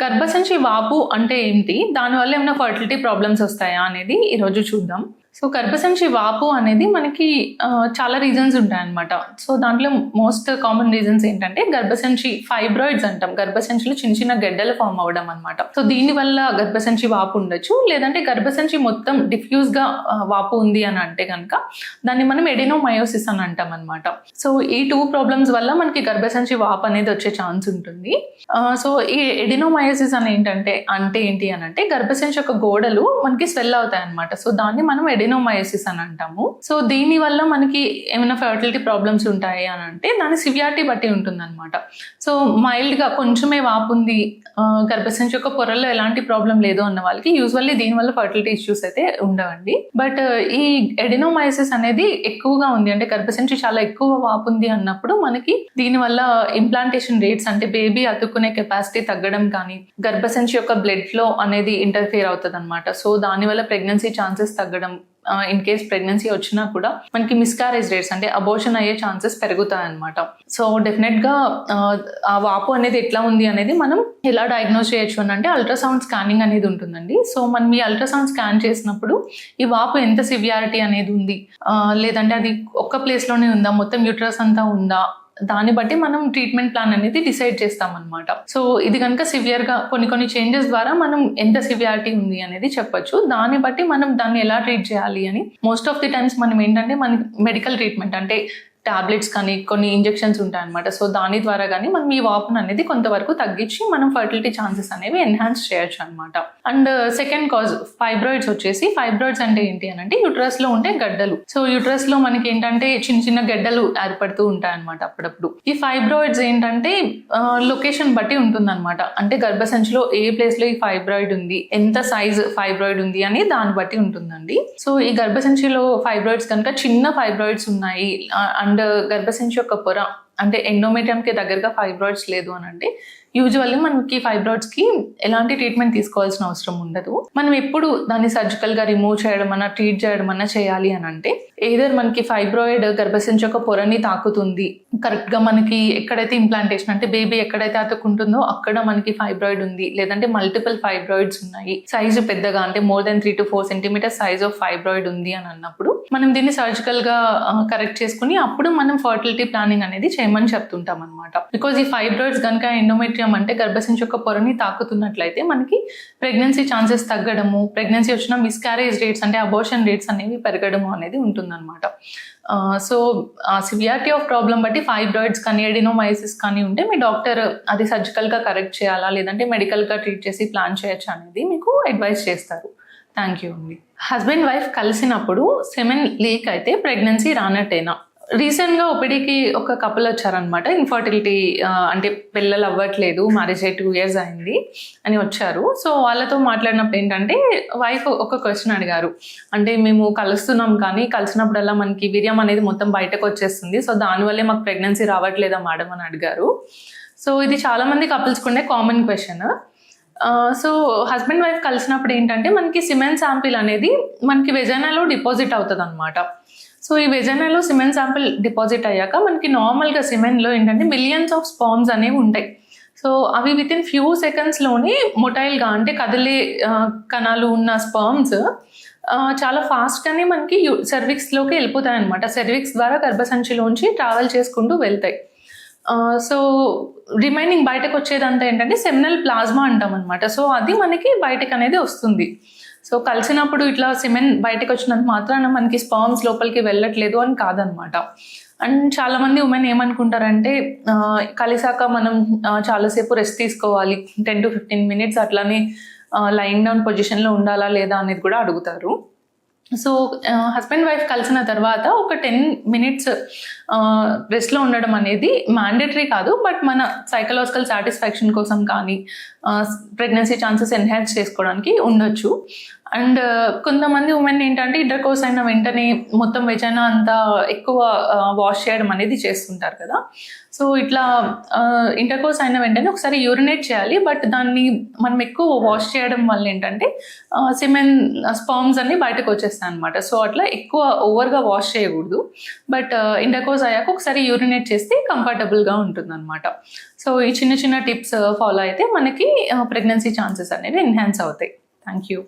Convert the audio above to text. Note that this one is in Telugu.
గర్భసంచి వాపు అంటే ఏంటి? దానివల్ల ఏమైనా ఫర్టిలిటీ ప్రాబ్లమ్స్ వస్తాయా అనేది ఈరోజు చూద్దాం. సో గర్భసంచి వాపు అనేది మనకి చాలా రీజన్స్ ఉంటాయన్నమాట. సో దాంట్లో మోస్ట్ కామన్ రీజన్స్ ఏంటంటే గర్భసంచి ఫైబ్రాయిడ్స్ అంటాం. గర్భసంచిలో చిన్న చిన్న గడ్డలు ఫామ్ అవ్వడం అనమాట. సో దీనివల్ల గర్భసంచి వాపు ఉండొచ్చు. లేదంటే గర్భసంచి మొత్తం డిఫ్యూజ్ గా వాపు ఉంది అని అంటే కనుక దాన్ని మనం ఎడినోమయోసిస్ అని అంటాం అనమాట. సో ఈ 2 ప్రాబ్లమ్స్ వల్ల మనకి గర్భసంచి వాపు అనేది వచ్చే ఛాన్స్ ఉంటుంది. సో ఈ ఎడినోమయోసిస్ అని ఏంటి అని అంటే గర్భసంచి యొక్క గోడలు మనకి స్వెల్ అవుతాయి అనమాట. సో దాన్ని మనం ఎడినోమయోసిస్ అని అంటాము. సో దీని వల్ల మనకి ఏమైనా ఫర్టిలిటీ ప్రాబ్లమ్స్ ఉంటాయి అని అంటే దాని సివియారిటీ బట్టి ఉంటుంది అనమాట. సో మైల్డ్ గా కొంచెమే వాపు ఉంది, గర్భసంచి యొక్క పొరల్లో ఎలాంటి ప్రాబ్లం లేదు అన్న వాళ్ళకి యూజువల్లీ దీనివల్ల ఫర్టిలిటీ ఇష్యూస్ అయితే ఉండవండి. బట్ ఈ ఎడినోమయోసిస్ అనేది ఎక్కువగా ఉంది అంటే గర్భసంచి చాలా ఎక్కువ వాపు ఉంది అన్నప్పుడు మనకి దీనివల్ల ఇంప్లాంటేషన్ రేట్స్ అంటే బేబీ అతుక్కునే కెపాసిటీ తగ్గడం కానీ గర్భసంచి యొక్క బ్లడ్ ఫ్లో అనేది ఇంటర్ఫియర్ అవుతుంది అనమాట. సో దానివల్ల ప్రెగ్నెన్సీ ఛాన్సెస్ తగ్గడం, ఇన్ కేస్ ప్రెగ్నెన్సీ వచ్చినా కూడా మనకి మిస్కారేజ్ రేట్స్ అంటే అబోర్షన్ అయ్యే ఛాన్సెస్ పెరుగుతాయి అనమాట. సో డెఫినెట్ గా ఆ వాపు అనేది ఎట్లా ఉంది అనేది మనం ఎలా డయాగ్నోస్ చేయొచ్చు అని అంటే అల్ట్రాసౌండ్ స్కానింగ్ అనేది ఉంటుందండి. సో మనం ఈ అల్ట్రాసౌండ్ స్కాన్ చేసినప్పుడు ఈ వాపు ఎంత సివియారిటీ అనేది ఉంది, లేదంటే అది ఒక్క ప్లేస్ లోనే ఉందా, మొత్తం యూట్రస్ అంతా ఉందా, దాన్ని బట్టి మనం ట్రీట్మెంట్ ప్లాన్ అనేది డిసైడ్ చేస్తాం అనమాట. సో ఇది కనుక సివియర్ గా కొన్ని చేంజెస్ ద్వారా మనం ఎంత సివియారిటీ ఉంది అనేది చెప్పొచ్చు. దాన్ని బట్టి మనం దాన్ని ఎలా ట్రీట్ చేయాలి అని మోస్ట్ ఆఫ్ ది టైమ్స్ మనం ఏంటంటే మనకి మెడికల్ ట్రీట్మెంట్ అంటే టాబ్లెట్స్ కానీ కొన్ని ఇంజెక్షన్స్ ఉంటాయి అనమాట. సో దాని ద్వారా కానీ మనం ఈ వాపును అనేది కొంతవరకు తగ్గించి మనం ఫర్టిలిటీ ఛాన్సెస్ అనేవి ఎన్హాన్స్ చేయొచ్చు అనమాట. అండ్ సెకండ్ కాజ్ ఫైబ్రాయిడ్స్ వచ్చేసి, ఫైబ్రాయిడ్స్ అంటే ఏంటి అని అంటే యూట్రస్ లో ఉండే గడ్డలు. సో యూట్రస్ లో మనకి ఏంటంటే చిన్న చిన్న గడ్డలు ఏర్పడుతూ ఉంటాయి అనమాట అప్పుడప్పుడు. ఈ ఫైబ్రాయిడ్స్ ఏంటంటే లొకేషన్ బట్టి ఉంటుంది అనమాట. అంటే గర్భసంచిలో ఏ ప్లేస్ లో ఈ ఫైబ్రాయిడ్ ఉంది, ఎంత సైజ్ ఫైబ్రాయిడ్ ఉంది అని దాన్ని బట్టి ఉంటుందండి. సో ఈ గర్భసంచిలో ఫైబ్రాయిడ్స్ కనుక చిన్న ఫైబ్రాయిడ్స్ ఉన్నాయి అండ్ గర్భసంచి యొక్క పొర అంటే ఎండోమెట్రియం కి దగ్గరగా ఫైబ్రాయిడ్స్ లేదు అని అంటే యూజువల్లీ మనకి ఫైబ్రాయిడ్స్ కి ఎలాంటి ట్రీట్మెంట్ తీసుకోవాల్సిన అవసరం ఉండదు. మనం ఎప్పుడు దాన్ని సర్జికల్ గా రిమూవ్ చేయడం అన్నా ట్రీట్ చేయడం అన్నా చేయాలి అని అంటే ఏదర్ మనకి ఫైబ్రాయిడ్ గర్భసంచి యొక్క పొరని తాకుతుంది, కరెక్ట్ గా మనకి ఎక్కడైతే ఇంప్లాంటేషన్ అంటే బేబీ ఎక్కడైతే అతుక్కుంటుందో అక్కడ మనకి ఫైబ్రాయిడ్ ఉంది, లేదంటే మల్టిపుల్ ఫైబ్రాయిడ్స్ ఉన్నాయి, సైజు పెద్దగా అంటే more than 3 to 4 centimetre size of fibroid ఉంది అని అన్నప్పుడు మనం దీన్ని సర్జికల్ గా కరెక్ట్ చేసుకుని అప్పుడు మనం ఫర్టిలిటీ ప్లానింగ్ అనేది చేయమని చెప్తుంటాం అనమాట. బికాజ్ ఈ ఫైబ్రాయిడ్స్ కనుక ఎండోమెట్రియం అంటే గర్భసంచి యొక్క పొరని తాకుతున్నట్లయితే మనకి ప్రెగ్నెన్సీ ఛాన్సెస్ తగ్గడము, ప్రెగ్నెన్సీ వచ్చిన మిస్కారేజ్ రేట్స్ అంటే అబోర్షన్ రేట్స్ అనేవి పెరగడము అనేది ఉంటుందన్నమాట. సో సివియారిటీ ఆఫ్ ప్రాబ్లం బట్టి ఫైబ్రాయిడ్స్ కానీ ఎడినోమయోసిస్ కానీ ఉంటే మీ డాక్టర్ అది సర్జికల్ గా కరెక్ట్ చేయాలా లేదంటే మెడికల్ గా ట్రీట్ చేసి ప్లాన్ చేయొచ్చు అనేది మీకు అడ్వైస్ చేస్తారు. థ్యాంక్ యూ అండి. హస్బెండ్ వైఫ్ కలిసినప్పుడు సెమెన్ లీక్ అయితే ప్రెగ్నెన్సీ రానట్టేనా? రీసెంట్ గా ఓపీడీకి ఒక కపుల్ వచ్చారనమాట. ఇన్ఫర్టిలిటీ అంటే పిల్లలు అవ్వట్లేదు, మ్యారేజ్ అయ్యి 2 years అయింది అని వచ్చారు. సో వాళ్ళతో మాట్లాడినప్పుడు ఏంటంటే వైఫ్ ఒక క్వశ్చన్ అడిగారు. అంటే మేము కలుస్తున్నాం కానీ కలిసినప్పుడల్లా మనకి వీర్యం అనేది మొత్తం బయటకు వచ్చేస్తుంది, సో దానివల్లే మాకు ప్రెగ్నెన్సీ రావట్లేదా మేడం అని అడిగారు. సో ఇది చాలా మంది కపుల్స్కి ఉండే common question. So husband wife కలిసినప్పుడు ఏంటంటే మనకి సిమెన్ శాంపిల్ అనేది మనకి వెజైనాలో డిపాజిట్ అవుతుంది అనమాట. సో ఈ వెజైనాలో సిమెన్ శాంపిల్ డిపాజిట్ అయ్యాక మనకి నార్మల్గా సిమెన్లో ఏంటంటే మిలియన్స్ ఆఫ్ స్పామ్స్ అనేవి ఉంటాయి. సో అవి వితిన్ ఫ్యూ సెకండ్స్లోనే మొటైల్గా అంటే కదిలే కణాలు ఉన్న స్పర్మ్స్ చాలా ఫాస్ట్గానే మనకి సెర్విక్స్లోకి వెళ్ళిపోతాయి అనమాట. సెర్విక్స్ ద్వారా గర్భసంచిలోంచి ట్రావెల్ చేసుకుంటూ వెళ్తాయి. సో రిమైనింగ్ బయటకు వచ్చేదంతా ఏంటంటే సెమినల్ ప్లాజ్మా అంటాం అనమాట. సో అది మనకి బయటకు అనేది వస్తుంది. సో కలిసినప్పుడు ఇట్లా సిమెన్ బయటకు వచ్చినంత మాత్రాన మనకి స్పర్మ్స్ లోపలికి వెళ్ళట్లేదు అని కాదనమాట. అండ్ చాలా మంది ఉమెన్ ఏమనుకుంటారంటే కలిసాక మనం చాలాసేపు రెస్ట్ తీసుకోవాలి, 10 to 15 minutes అట్లానే లయింగ్ డౌన్ పొజిషన్లో ఉండాలా లేదా అనేది కూడా అడుగుతారు. సో హస్బెండ్ వైఫ్ కలిసిన తర్వాత ఒక 10 minutes రెస్ట్లో ఉండడం అనేది మ్యాండేటరీ కాదు, బట్ మన సైకలాజికల్ సాటిస్ఫాక్షన్ కోసం కానీ ప్రెగ్నెన్సీ ఛాన్సెస్ ఎన్హాన్స్ చేసుకోవడానికి ఉండొచ్చు. అండ్ కొంతమంది ఉమెన్ ఏంటంటే ఇంటర్ కోర్స్ అయిన వెంటనే మొత్తం వెజైనా అంతా ఎక్కువ వాష్ చేయడం అనేది చేస్తుంటారు కదా. సో ఇట్లా ఇంటర్ కోర్స్ అయిన వెంటనే ఒకసారి యూరినేట్ చేయాలి, బట్ దాన్ని మనం ఎక్కువ వాష్ చేయడం వల్ల ఏంటంటే సిమెన్ స్పర్మ్స్ అన్ని బయటకు వచ్చేస్తాయి అనమాట. సో అట్లా ఎక్కువ ఓవర్గా వాష్ చేయకూడదు, బట్ ఇంటర్ కోర్స్ అయ్యాక ఒకసారి యూరినేట్ చేస్తే కంఫర్టబుల్గా ఉంటుంది అనమాట. సో ఈ చిన్న చిన్న టిప్స్ ఫాలో అయితే మనకి ప్రెగ్నెన్సీ ఛాన్సెస్ అనేది ఎన్హాన్స్ అవుతాయి. Thank you.